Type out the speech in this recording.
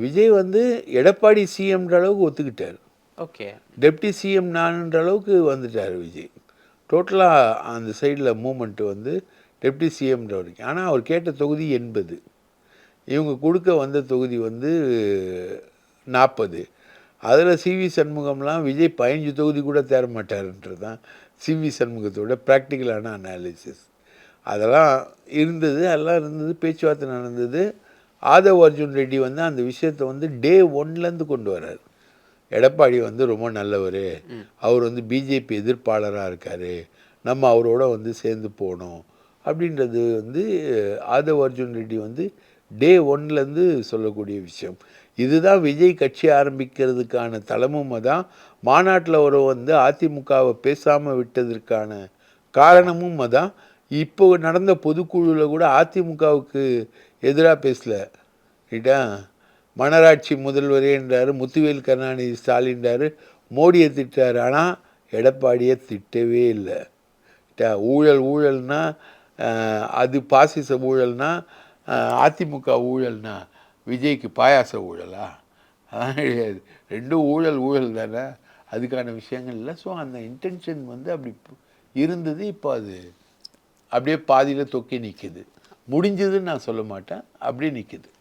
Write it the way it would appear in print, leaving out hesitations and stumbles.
விஜய் வந்து எடப்பாடி சிஎம்ன்ற அளவுக்கு ஒத்துக்கிட்டார். Okay. Deputy CM நானுன்ற அளவுக்கு வந்துட்டார் விஜய். டோட்டலாக அந்த சைடில் மூமெண்ட்டு வந்து டெப்டி சிஎம்ன்ற வரைக்கும். ஆனால் அவர் கேட்ட தொகுதி 80, இவங்க கொடுக்க வந்த தொகுதி வந்து 40. அதில் சிவி சண்முகம்லாம் விஜய் 15 தொகுதி கூட தேர மாட்டாருன்றது தான் சிவி சண்முகத்தோட ப்ராக்டிக்கலான அனாலிசிஸ். அதெல்லாம் இருந்தது, எல்லாம் இருந்தது, பேச்சுவார்த்தை நடந்தது. ஆதவ் அர்ஜுன் ரெட்டி வந்து அந்த விஷயத்தை வந்து டே 1லேருந்து கொண்டு வர்றார். எடப்பாடி வந்து ரொம்ப நல்லவர், அவர் வந்து பிஜேபி எதிர்ப்பாளராக இருக்கார், நம்ம அவரோட வந்து சேர்ந்து போகணும் அப்படின்றது வந்து ஆதவ் அர்ஜுன் ரெட்டி வந்து டே 1லேருந்து சொல்லக்கூடிய விஷயம். இதுதான் விஜய் கட்சி ஆரம்பிக்கிறதுக்கான தளமும் தான். மாநாட்டில் ஒரு வந்து அதிமுகவை பேசாமல் விட்டதற்கான காரணமும் அதான். இப்போ நடந்த பொதுக்குழுவில் கூட அதிமுகவுக்கு எதிராக பேசல, ரைட்டா? மனராட்சி முதல்வரே என்றார், முத்துவேல் கருணாநிதி ஸ்டாலின்றார், மோடியை திட்டார். ஆனால் எடப்பாடியை திட்டவே இல்லை. ஊழல் ஊழல்னா அது பாசிச ஊழல்னா, அதிமுக ஊழல்னா விஜய்க்கு பாயாச ஊழலா? அதான் கிடையாது. ரெண்டும் ஊழல் ஊழல் தானே, அதுக்கான விஷயங்கள் இல்லை. ஸோ அந்த இன்டென்ஷன் வந்து அப்படி இருந்தது. இப்போ அது அப்படியே பாதியில் தொக்கி நிற்கிது. முடிஞ்சதுன்னு நான் சொல்ல மாட்டேன், அப்படியே நிற்கிது.